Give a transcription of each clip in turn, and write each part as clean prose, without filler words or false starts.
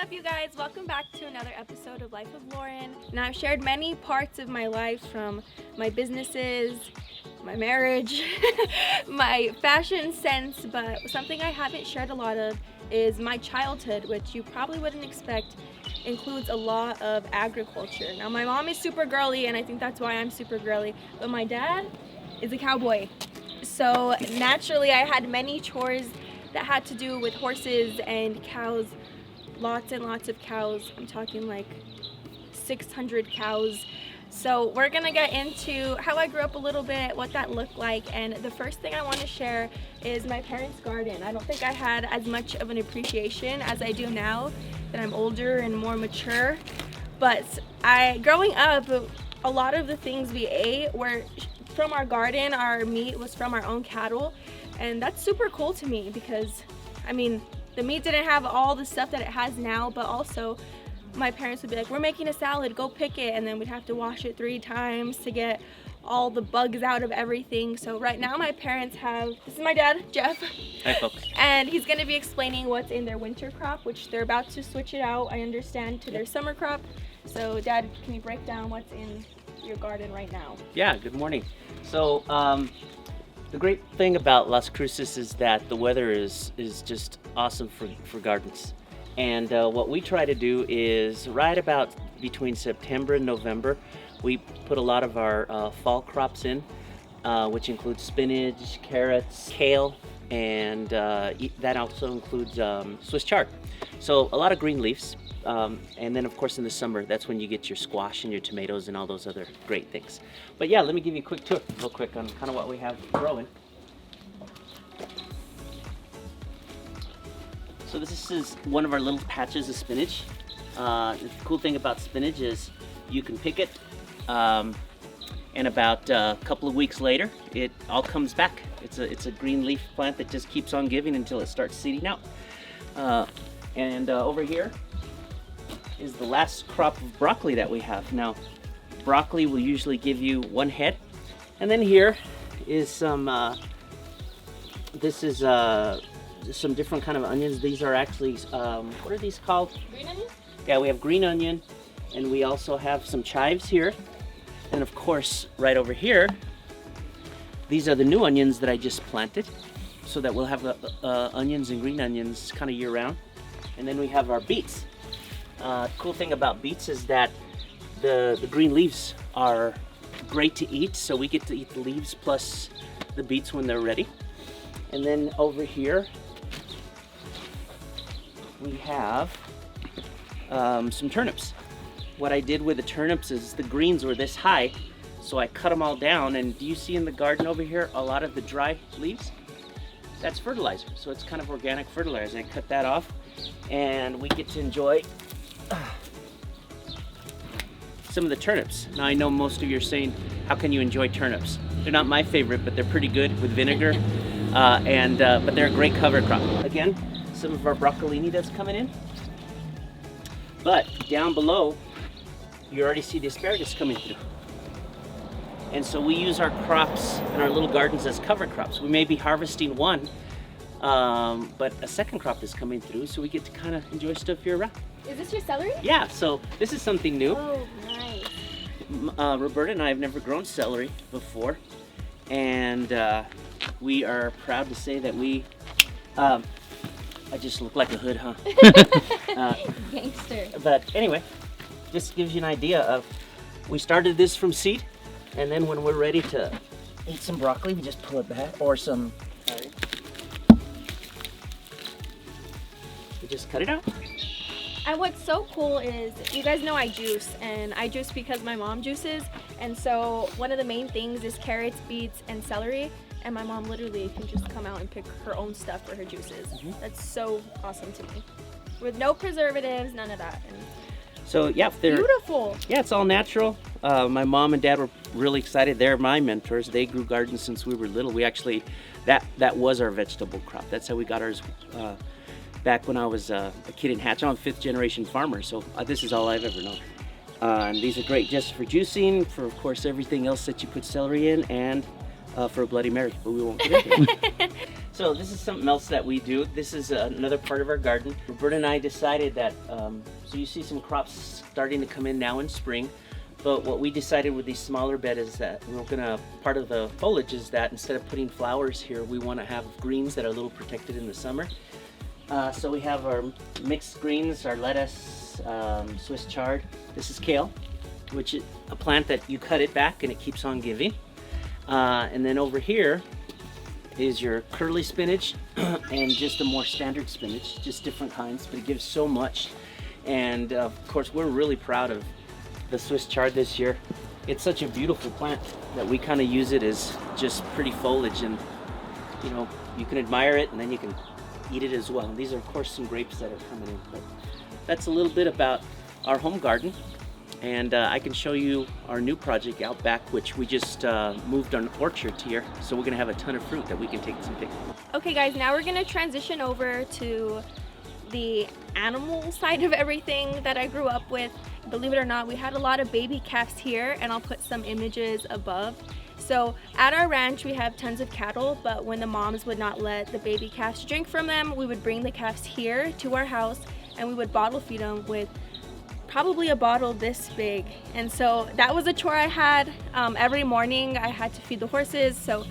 up, you guys? Welcome back to another episode of Life of Lauren. Now, I've shared many parts of my life, from my businesses, my marriage, my fashion sense, but something I haven't shared a lot of is my childhood, which you probably wouldn't expect includes a lot of agriculture. Now, my mom is super girly, and I think that's why I'm super girly, but my dad is a cowboy. So naturally, I had many chores that had to do with horses and cows. Lots and lots of cows. I'm talking like 600 cows. So we're gonna get into how I grew up a little bit, what that looked like, and the first thing I want to share is my parents' garden. I don't think I had as much of an appreciation as I do now that I'm older and more mature. But growing up, a lot of the things we ate were from our garden. Our meat was from our own cattle, and that's super cool to me because, I mean, the meat didn't have all the stuff that it has now, but also my parents would be like, we're making a salad, go pick it, and then we'd have to wash it 3 times to get all the bugs out of everything. So right now my parents have, this is my dad, Jeff. Hi folks. And he's gonna be explaining what's in their winter crop, which they're about to switch it out, I understand, to their summer crop. So Dad, can you break down what's in your garden right now? Yeah, good morning. So the great thing about Las Cruces is that the weather is just awesome for gardens. And what we try to do is right about between September and November, we put a lot of our fall crops in, which includes spinach, carrots, kale, and that also includes Swiss chard. So a lot of green leaves. And then of course in the summer, that's when you get your squash and your tomatoes and all those other great things. But yeah, let me give you a quick tour real quick on kind of what we have growing. So this is one of our little patches of spinach. The cool thing about spinach is you can pick it, and about a couple of weeks later, it all comes back. It's a green leaf plant that just keeps on giving until it starts seeding out. And over here is the last crop of broccoli that we have. Now, broccoli will usually give you 1 head. And then here is some, this is some different kind of onions. These are actually, what are these called? Green onion? Yeah, we have green onion, and we also have some chives here. And of course, right over here, these are the new onions that I just planted, so that we'll have onions and green onions kind of year round. And then we have our beets. Cool thing about beets is that the green leaves are great to eat, so we get to eat the leaves plus the beets when they're ready. And then over here we have some turnips. What I did with the turnips is the greens were this high, so I cut them all down. And do you see in the garden over here a lot of the dry leaves? That's fertilizer, so it's kind of organic fertilizer. I cut that off, and we get to enjoy some of the turnips. Now I know most of you are saying, how can you enjoy turnips? They're not my favorite, but they're pretty good with vinegar, but they're a great cover crop. Again, some of our broccolini that's coming in. But down below, you already see the asparagus coming through. And so we use our crops in our little gardens as cover crops. We may be harvesting one, but a second crop is coming through, so we get to kind of enjoy stuff year round. Is this your celery? Yeah, so this is something new. Oh, nice. Roberta and I have never grown celery before, and we are proud to say that we, I just look like a hood, huh? Gangster. But anyway, just gives you an idea of, we started this from seed, and then when we're ready to eat some broccoli, we just pull it back, or some, we just cut it out. And what's so cool is, you guys know I juice, and I juice because my mom juices, and so one of the main things is carrots, beets, and celery, and my mom literally can just come out and pick her own stuff for her juices. That's so awesome to me. With no preservatives, none of that. And so yeah, they're beautiful. Yeah, it's all natural. My mom and dad were really excited. They're my mentors. They grew gardens since we were little. We actually, that was our vegetable crop. That's how we got ours. Back when I was a kid in Hatch. I'm a 5th generation farmer, so this is all I've ever known. And these are great just for juicing, for of course everything else that you put celery in, and for a Bloody Mary, but we won't get into it. So this is something else that we do. This is another part of our garden. Roberta and I decided that, so you see some crops starting to come in now in spring, but what we decided with these smaller beds is that we're gonna, part of the foliage is that instead of putting flowers here, we wanna have greens that are a little protected in the summer. So we have our mixed greens, our lettuce, Swiss chard. This is kale, which is a plant that you cut it back and it keeps on giving. And then over here is your curly spinach and just a more standard spinach, just different kinds, but it gives so much. And of course, we're really proud of the Swiss chard this year. It's such a beautiful plant that we kind of use it as just pretty foliage, and you know, you can admire it and then you can eat it as well. And these are of course some grapes that are coming in, but that's a little bit about our home garden. And I can show you our new project out back, which we just moved an orchard here. So we're gonna have a ton of fruit that we can take some pictures. Okay guys, now we're gonna transition over to the animal side of everything that I grew up with. Believe it or not, we had a lot of baby calves here, and I'll put some images above. So at our ranch, we have tons of cattle, but when the moms would not let the baby calves drink from them, we would bring the calves here to our house and we would bottle feed them with probably a bottle this big. And so that was a chore I had. Every morning I had to feed the horses. So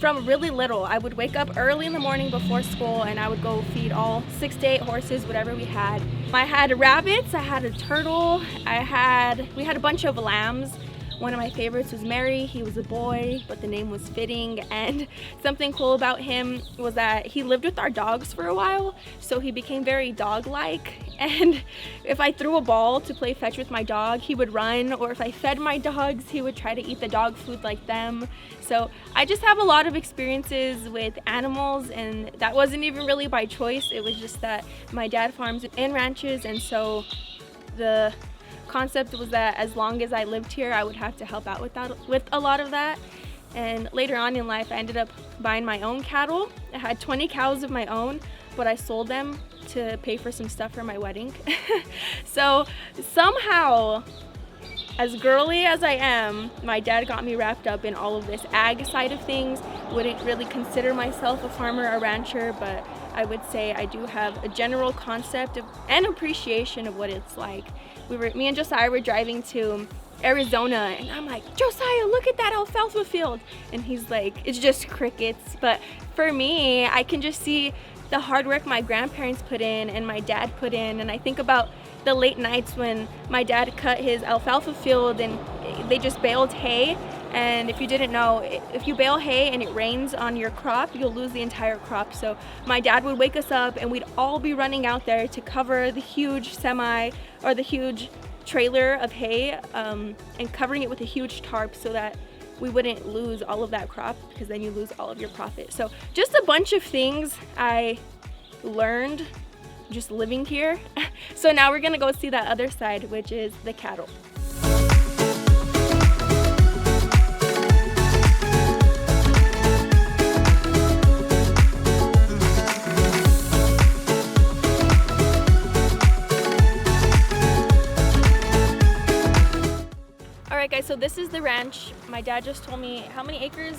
from really little, I would wake up early in the morning before school and I would go feed all 6 to 8 horses, whatever we had. I had rabbits, I had a turtle, we had a bunch of lambs. One of my favorites was Mary. He was a boy, but the name was fitting. And something cool about him was that he lived with our dogs for a while, so he became very dog-like. And if I threw a ball to play fetch with my dog, he would run, or if I fed my dogs, he would try to eat the dog food like them. So I just have a lot of experiences with animals, and that wasn't even really by choice. It was just that my dad farms and ranches, and so the concept was that as long as I lived here, I would have to help out with a lot of that. And later on in life, I ended up buying my own cattle. I had 20 cows of my own, but I sold them to pay for some stuff for my wedding. So somehow, as girly as I am, my dad got me wrapped up in all of this ag side of things. Wouldn't really consider myself a farmer or rancher, but I would say I do have a general concept of and appreciation of what it's like. Me and Josiah were driving to Arizona, and I'm like, Josiah, look at that alfalfa field. And he's like, it's just crickets. But for me, I can just see the hard work my grandparents put in and my dad put in. And I think about the late nights when my dad cut his alfalfa field and they just baled hay. And if you didn't know, if you bale hay and it rains on your crop, you'll lose the entire crop. So my dad would wake us up and we'd all be running out there to cover the huge semi or the huge trailer of hay and covering it with a huge tarp so that we wouldn't lose all of that crop, because then you lose all of your profit. So just a bunch of things I learned just living here. So now we're gonna go see that other side, which is the cattle. Alright guys, so this is the ranch. My dad just told me, how many acres?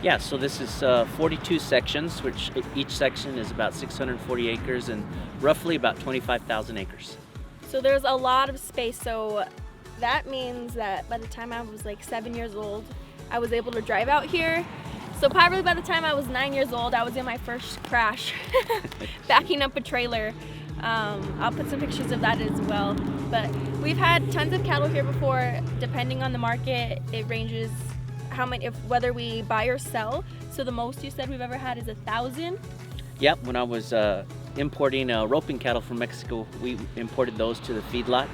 Yeah, so this is 42 sections, which each section is about 640 acres and roughly about 25,000 acres. So there's a lot of space. So that means that by the time I was like 7 years old, I was able to drive out here. So probably by the time I was 9 years old, I was in my first crash, backing up a trailer. I'll put some pictures of that as well. But we've had tons of cattle here before. Depending on the market, it ranges whether we buy or sell. So the most you said we've ever had is 1,000. Yep, when I was importing roping cattle from Mexico, we imported those to the feedlot.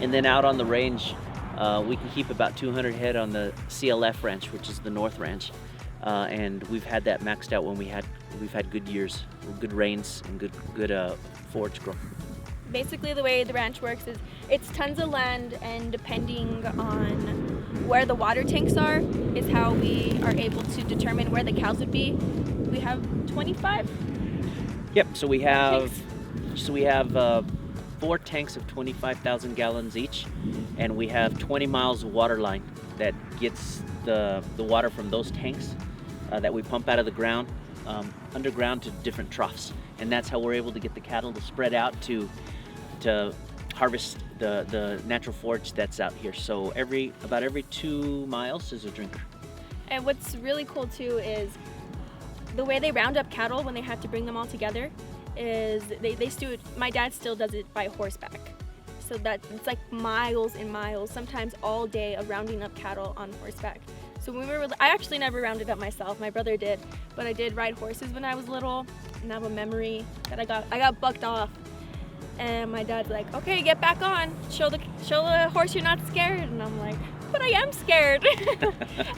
And then out on the range, we can keep about 200 head on the CLF ranch, which is the North Ranch. And we've had that maxed out when we've had good years, good rains, and good forage growth. Basically the way the ranch works is it's tons of land, and depending on where the water tanks are is how we are able to determine where the cows would be. We have 25? Yep, so we have tanks. 4 tanks of 25,000 gallons each, and we have 20 miles of water line that gets the water from those tanks that we pump out of the ground. underground to different troughs, and that's how we're able to get the cattle to spread out to harvest the natural forage that's out here. So about every 2 miles is a drinker. And what's really cool too is the way they round up cattle when they have to bring them all together is my dad still does it by horseback. So that it's like miles and miles, sometimes all day, of rounding up cattle on horseback. So when I actually never rounded up myself, my brother did, but I did ride horses when I was little, and I have a memory that I got bucked off, and my dad's like, okay, get back on, show the horse you're not scared, and I'm like, but I am scared.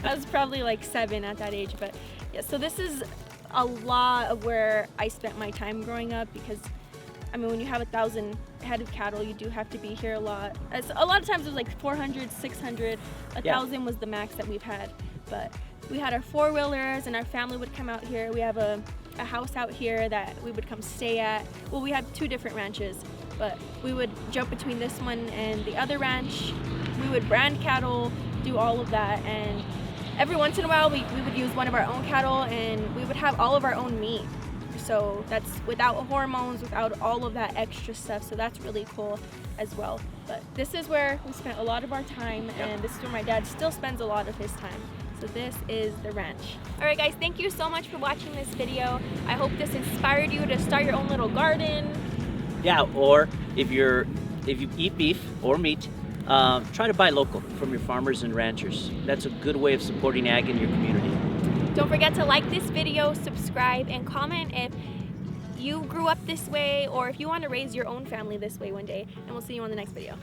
I was probably like 7 at that age, but yeah, so this is a lot of where I spent my time growing up, because I mean, when you have 1,000 head of cattle, you do have to be here a lot. A lot of times it was like 400, 600, 1,000 was the max that we've had. But we had our 4-wheelers, and our family would come out here. We have a house out here that we would come stay at. Well, we have 2 different ranches, but we would jump between this one and the other ranch. We would brand cattle, do all of that, and every once in a while we would use one of our own cattle, and we would have all of our own meat. So that's without hormones, without all of that extra stuff. So that's really cool as well. But this is where we spent a lot of our time, and this is where my dad still spends a lot of his time. So this is the ranch. All right, guys, thank you so much for watching this video. I hope this inspired you to start your own little garden. Yeah, or if you eat beef or meat, try to buy local from your farmers and ranchers. That's a good way of supporting ag in your community. Don't forget to like this video, subscribe, and comment if you grew up this way, or if you want to raise your own family this way one day. And we'll see you on the next video.